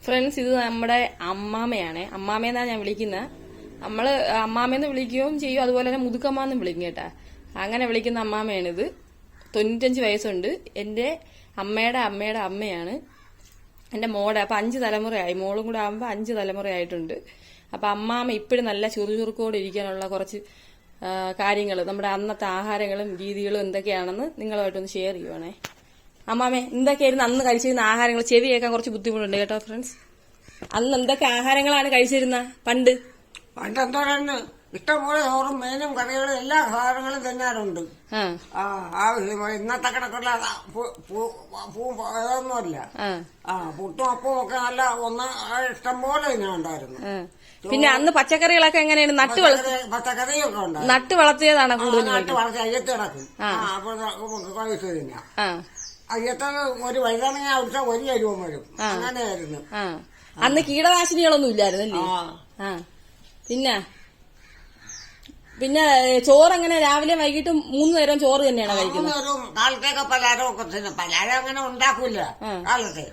Friends, ഇത് നമ്മുടെ അമ്മാമയാണ്. അമ്മാമയെന്നാ ഞാൻ വിളിക്കുന്നത്. നമ്മള് അമ്മാമയെന്ന് വിളിക്കുകയും ചെയ്യും, അതുപോലെ തന്നെ മുതുക്കമ്മാന്ന് വിളിക്കും കേട്ടാ. അങ്ങനെ വിളിക്കുന്ന അമ്മാമയാണിത്. 95 വയസ്സുണ്ട്. എന്റെ അമ്മയുടെ അമ്മയുടെ അമ്മയാണ് എന്റെ മോടെ. അപ്പൊ 5 തലമുറയായി. മോളും കൂടെ ആകുമ്പോ 5 തലമുറയായിട്ടുണ്ട്. അപ്പൊ അമ്മാമ ഇപ്പോഴും നല്ല ചുറുചുറുക്കോടെ ഇരിക്കാനുള്ള കുറച്ച് കാര്യങ്ങൾ, നമ്മുടെ അന്നത്തെ ആഹാരങ്ങളും രീതികളും എന്തൊക്കെയാണെന്ന് നിങ്ങളുമായിട്ടൊന്ന് ഷെയർ ചെയ്യുവാണേ. അമ്മാമേ, എന്തൊക്കെയായിരുന്നു അന്ന് കഴിച്ചിരുന്ന ആഹാരങ്ങൾ? ചെവി കേൾക്കാൻ കുറച്ച് ബുദ്ധിമുട്ടുണ്ട് കേട്ടോ ഫ്രണ്ട്സ്. അന്ന് എന്തൊക്കെ ആഹാരങ്ങളാണ് കഴിച്ചിരുന്ന പണ്ട്? പണ്ടെന്തോരാണ് ഇഷ്ടംപോലെ ചോറും മീനും കറികളും എല്ലാ സാധനങ്ങളും തിന്നാറുണ്ട്. ആവശ്യമായി ഇന്നത്തെ കണക്കുള്ള ഇതൊന്നുമല്ല. പുട്ടും അപ്പവും ഒക്കെ നല്ല ഇഷ്ടംപോലെ തിന്നുണ്ടായിരുന്നു. പിന്നെ അന്ന് പച്ചക്കറികളൊക്കെ എങ്ങനെയാണ്? പച്ചക്കറിയൊക്കെ ഉണ്ടായിരുന്നു. നട്ട് വളർത്തിയതാണ് കൂടുതൽ. നട്ട് വളർത്തി അയ്യത്ത് കിടക്കും. അപ്പൊ കഴിച്ചു തിന്നാം. അയ്യത്ത് ഒരു വഴുതണങ്ങ അവിടുത്തെ ഒരു അരുവം വരും. അങ്ങനെയായിരുന്നു. അന്ന് കീടനാശിനികളൊന്നും ഇല്ലായിരുന്നല്ലേ? പിന്നെ ചോറ് എങ്ങനെ? രാവിലെ വൈകിട്ടും 3 നേരം ചോറ് തന്നെയാണ് കഴിക്കുന്നത്? കാലത്തേക്ക് പലഹാരം ഒക്കെ തിന്നും. പലഹാരം അങ്ങനെ ഉണ്ടാക്കൂല കാലത്തെ.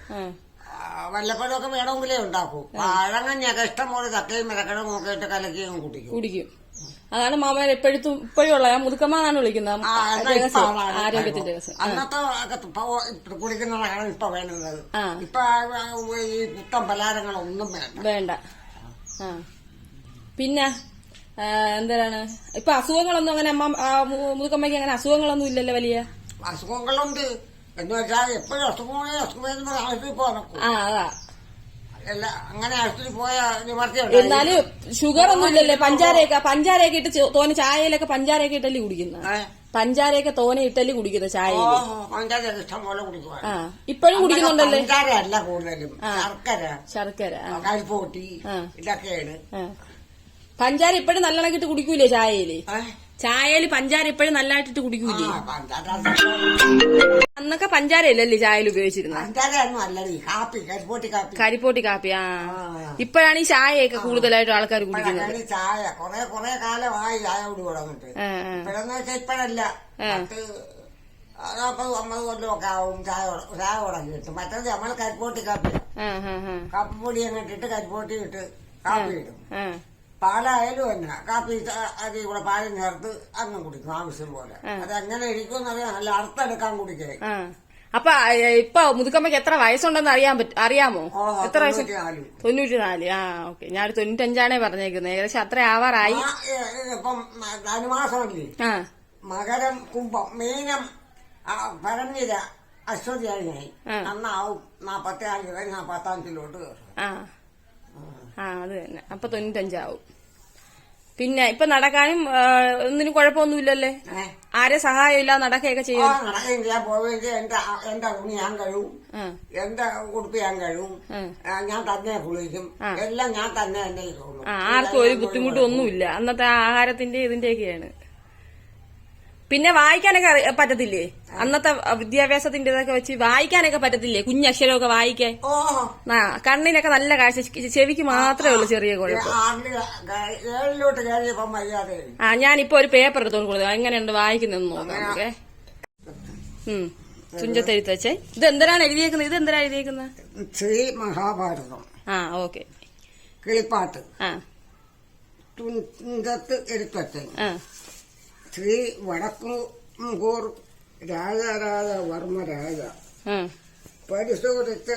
വല്ലപ്പോഴൊക്കെ വേണമെങ്കിലേ ഉണ്ടാക്കൂ. പഴങ്ങഞ്ഞൊക്കെ ഇഷ്ടംപോലെ ചക്കയും മിരക്കടം ഒക്കെ ഇട്ട് കലക്കിയും കുടിക്കും. അതാണ് മാമൻ ഇപ്പോഴും ഉള്ള മുതുക്കമ്മാന്നാണ് വിളിക്കുന്നത്. ആരോഗ്യത്തിന്റെ രസം. അന്നത്തെ കുടിക്കുന്നതാണ് ഇപ്പൊ വേണ്ടത്. ഇപ്പൊ ഈ പുത്തൻ പലഹാരങ്ങളൊന്നും വേണ്ട. പിന്നെ എന്താണ് ഇപ്പൊ അസുഖങ്ങളൊന്നും അങ്ങനെ മുതുക്കമ്മയ്ക്ക് അങ്ങനെ അസുഖങ്ങളൊന്നും ഇല്ലല്ലോ? വലിയ അസുഖങ്ങളുണ്ട് എന്ന് വെച്ചാൽ എപ്പോഴും അസുഖം ആശുപത്രി പോകണം. അതാ അങ്ങനെ ആശുപത്രി പോയാ നിവർത്തിയുണ്ട്. എന്നാലും ഷുഗർ ഒന്നും ഇല്ലല്ലേ? പഞ്ചാരയൊക്കെ ഇട്ട് തോനെ ചായയിലൊക്കെ പഞ്ചാരയൊക്കെ ഇട്ടല്ലേ കുടിക്കുന്നത്? പഞ്ചാരയൊക്കെ തോനെ ഇട്ടല്ലേ കുടിക്കുന്നത് ചായയിൽ? പഞ്ചാര ഇഷ്ടം പോലെ കുടിക്കുക. ഇപ്പോഴും കുടിക്കുന്നുണ്ടല്ലേ? പഞ്ചാര അല്ല കൂടുതലും ശർക്കര കരിപ്പോട്ടി ഇതൊക്കെയാണ്. പഞ്ചാര ഇപ്പോഴും നല്ലതായിട്ട് കുടിക്കൂലേ ചായയില്? ചായയില് പഞ്ചാര ഇപ്പോഴും നല്ലതായിട്ടിട്ട് കുടിക്കൂലേ? അന്നൊക്കെ പഞ്ചാര ഇല്ലല്ലേ ചായയിൽ ഉപയോഗിച്ചിരുന്നത്? കരിപ്പോട്ടി കാപ്പി. ഇപ്പോഴാണ് ഈ ചായയൊക്കെ കൂടുതലായിട്ട് ആൾക്കാർ കുടിക്കുന്നത്. ചായ കൊറേ കാലമായി ചായ കുടി തുടങ്ങിട്ട്. ഇപ്പോഴെന്ന് വെച്ചാൽ ഇപ്പോഴല്ല, 40-50 കൊല്ലമൊക്കെ ആവും ചായ തുടങ്ങി കിട്ടും. മറ്റേത് നമ്മൾ കരിപ്പോട്ടി കാപ്പിപ്പൊടി അങ്ങോട്ടിട്ട് കരിപ്പോട്ടി ഇട്ട് കാപ്പി ഇടും. പാലായാലും തന്നെ കാപ്പി അതിൽ കൂടെ പാലും ചേർത്ത് അങ്ങ് കുടിക്കും ആവശ്യം പോലെ. അതെങ്ങനെ ഇരിക്കും നല്ല അർത്ഥെടുക്കാൻ കുടിക്കേ. അപ്പൊ ഇപ്പൊ മുതുക്കമ്മയ്ക്ക് എത്ര വയസ്സുണ്ടെന്ന് അറിയാമോ? എത്ര വയസ്സ്? 94. ഓക്കെ. ഞാൻ 95 പറഞ്ഞേക്കുന്നത്. ഏകദേശം അത്ര ആവാറായി. ഇപ്പം ധനുമാസമല്ലേ? മകരം, കുംഭം, മീനം, പരഞ്ഞിര, അശ്വതിയായി അന്നാവും 44 കഴിഞ്ഞ 45 കയറും. അത് തന്നെ. അപ്പൊ 95 ആവും. പിന്നെ ഇപ്പൊ നടക്കാനും ഒന്നിനും കുഴപ്പമൊന്നുമില്ലല്ലേ? ആരെ സഹായം ഇല്ലാതെ നടക്കുകയൊക്കെ ചെയ്യും? നടക്കുകയും ചെയ്യാൻ പോവുകയും ചെയ്യാം. എന്റെ തുണി ഞാൻ കഴിവും, എന്റെ ഉടുപ്പ് ഞാൻ കഴിവും, ഞാൻ തന്നെ കുളിക്കും, എല്ലാം ഞാൻ തന്നെ ചെയ്യുള്ളൂ. ആർക്കും ഒരു ബുദ്ധിമുട്ടും ഒന്നുമില്ല. അന്നത്തെ ആഹാരത്തിന്റെ ഇതിന്റെയൊക്കെയാണ്. പിന്നെ വായിക്കാനൊക്കെ പറ്റത്തില്ലേ? അന്നത്തെ വിദ്യാഭ്യാസത്തിന്റെ ഇതൊക്കെ വെച്ച് വായിക്കാനൊക്കെ പറ്റത്തില്ലേ? കുഞ്ഞക്ഷരമൊക്കെ വായിക്കാൻ? കണ്ണിനൊക്കെ നല്ല കാഴ്ച, ചെവിക്ക് മാത്രമേ ഉള്ളൂ ചെറിയ കുഴപ്പം. ഞാനിപ്പോ ഒരു പേപ്പർ എടുത്തോണ്ട് കൊടുത്തു. എങ്ങനെയുണ്ട് വായിക്കുന്നതെന്ന് നോക്കാം നമുക്ക്. തുഞ്ചത്തെഴുത്തച്ഛേ, ഇത് എന്തിനാണ് എഴുതിയേക്കുന്നത്? ഇത് എന്തിനാ എഴുതിയേക്കുന്നത്? ശ്രീ മഹാഭാരതം. ഓക്കെ. കിളിപ്പാട്ട്. തുഞ്ചത്ത് എഴുത്തച്ഛൻ. ശ്രീ വടക്കൂർ രാജരാജവർമ്മരാജ പരിശോധിച്ച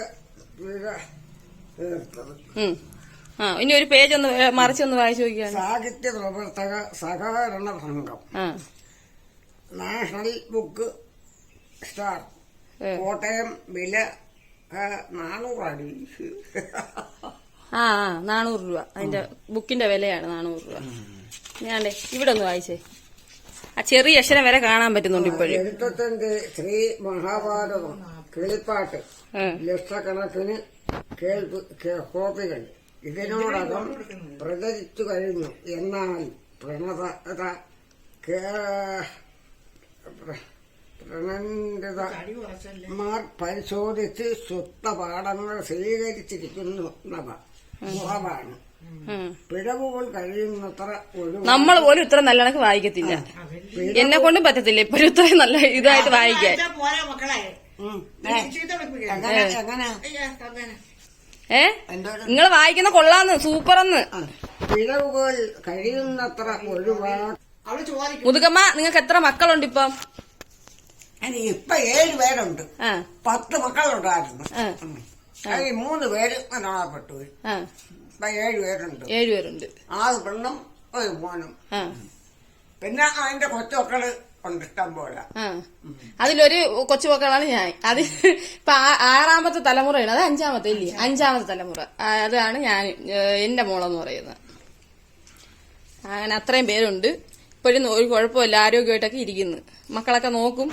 ഇനി ഒരു പേജ് ഒന്ന് മറിച്ചൊന്ന് വായിച്ചു നോക്കിയാൽ. സാഹിത്യ പ്രവർത്തക സഹകരണ സംഘം, നാഷണൽ ബുക്ക് സ്റ്റാർ, കോട്ടയം, വില 400 അടി. 400 രൂപ അതിന്റെ ബുക്കിന്റെ വിലയാണ്. 400 രൂപ. ഞാണ്ടേ ഇവിടെ ഒന്ന് വായിച്ചേ. ആ ചെറിയ അക്ഷരം വരെ കാണാൻ പറ്റുന്നുണ്ട് ഇപ്പോഴും. എഴുത്തച്ഛന്റെ ശ്രീ മഹാഭാരതം കിളിപ്പാട്ട് ലക്ഷക്കണക്കിന് കോപ്പികൾ ഇതിനോടകം പ്രചരിച്ചു കഴിഞ്ഞു. എന്നാൽ പ്രണന്തിതമാർ പരിശോധിച്ച് ശുദ്ധ പാഠങ്ങൾ സ്വീകരിച്ചിരിക്കുന്നവ കുറവാണ്. പിഴവുകൾ കഴിയുന്നത്ര നമ്മൾ പോലും ഇത്ര നല്ല കണക്ക് വായിക്കത്തില്ല. എന്നെ കൊണ്ടും പറ്റത്തില്ല ഇപ്പോഴും ഇത്രയും നല്ല ഇതായിട്ട് വായിക്കാൻ. എന്തോരം നിങ്ങൾ വായിക്കുന്ന കൊള്ളാന്ന് സൂപ്പറന്ന്. പിഴവുകൾ കഴിയുന്നത്ര ഒഴിവാക്കി. മുതുകമ്മ നിങ്ങൾക്ക് എത്ര മക്കളുണ്ട് ഇപ്പം? ഇപ്പൊ 7 പേരുണ്ട്. ആ 10 മക്കളുണ്ടായിരുന്നു. ആ. അതിൽ 3 പേര് മരണപ്പെട്ടു. ആ ഇപ്പൊ 7 പേരുണ്ട്. 7 പേരുണ്ട്. 6 പെണ്ണും 1 മോനും. ആ പിന്നെ അതിന്റെ കൊച്ചുമക്കള് ഉണ്ട് ഇഷ്ടം പോലെ. ആ അതിലൊരു കൊച്ചുമക്കളാണ് ഞാൻ. അത് ഇപ്പൊ 6ാമത്തെ തലമുറയാണ്. അത് 5ാമത്തെ ഇല്ലേ? 5ാമത്തെ തലമുറ. അതാണ് ഞാൻ, എന്റെ മോളെന്ന് പറയുന്നത്. അങ്ങനെ അത്രയും പേരുണ്ട്. ഇപ്പോഴും ഒരു കുഴപ്പമില്ല, ആരോഗ്യമായിട്ടൊക്കെ ഇരിക്കുന്നു. മക്കളൊക്കെ നോക്കും.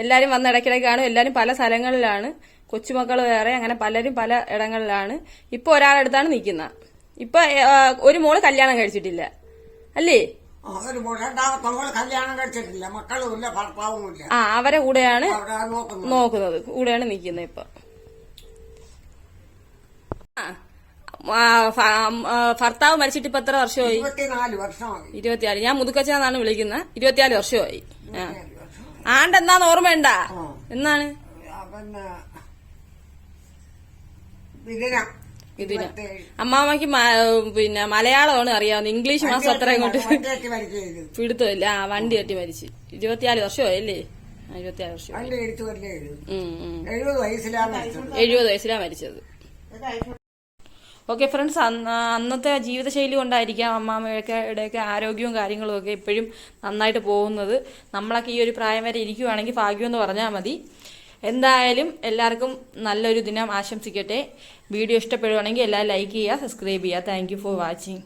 എല്ലാരും വന്ന് ഇടയ്ക്കിടയ്ക്ക് കാണും. എല്ലാരും പല സ്ഥലങ്ങളിലാണ്. കൊച്ചുമക്കൾ വേറെ, അങ്ങനെ പലരും പല ഇടങ്ങളിലാണ്. ഇപ്പൊ ഒരാളെടുത്താണ് നിൽക്കുന്നത്. ഇപ്പൊ ഒരു മോള് കല്യാണം കഴിച്ചിട്ടില്ല അല്ലേ? ഒരു രണ്ടാമത്തെ മോള് കല്യാണം കഴിച്ചിട്ടില്ല. മക്കളുമില്ല, ഭർത്താവുമില്ല. ആ അവരെ കൂടെയാണ് അവിടെ നോക്കുന്നത്, കൂടെയാണ് നിൽക്കുന്നത് ഇപ്പൊ. ഭർത്താവ് മരിച്ചിട്ട് ഇപ്പൊ എത്ര വർഷമായി? 24 വർഷമായി. 24. ഞാൻ മുതുക്കച്ചാന്നാണ് വിളിക്കുന്നത്. 24 വർഷമായി. ആണ്ട് എന്നാന്ന് ഓർമ്മയുണ്ട? എന്നാണ്? പിന്നെ ഇതിന് അമ്മാമ്മക്ക് പിന്നെ മലയാളമാണ് അറിയാവുന്നത്. ഇംഗ്ലീഷ് മാസം അത്ര ഇങ്ങോട്ട് പിടുത്തമില്ല. ആ വണ്ടി തട്ടി മരിച്ച് 24 വർഷമായി അല്ലേ? 24 വർഷം. 70 വയസ്സിലാണ് മരിച്ചത്. ഓക്കെ ഫ്രണ്ട്സ്, അന്നത്തെ ജീവിതശൈലി കൊണ്ടായിരിക്കാം അമ്മാമ്മയുടെയൊക്കെ ആരോഗ്യവും കാര്യങ്ങളും ഒക്കെ ഇപ്പോഴും നന്നായിട്ട് പോകുന്നത്. നമ്മളൊക്കെ ഈ ഒരു പ്രായം വരെ ഇരിക്കുവാണെങ്കിൽ ഭാഗ്യമെന്ന് പറഞ്ഞാൽ മതി. എന്തായാലും എല്ലാവർക്കും നല്ലൊരു ദിനം ആശംസിക്കട്ടെ. വീഡിയോ ഇഷ്ടപ്പെടുവാണെങ്കിൽ എല്ലാവരും ലൈക്ക് ചെയ്യുക, സബ്സ്ക്രൈബ് ചെയ്യുക. Thank you for watching.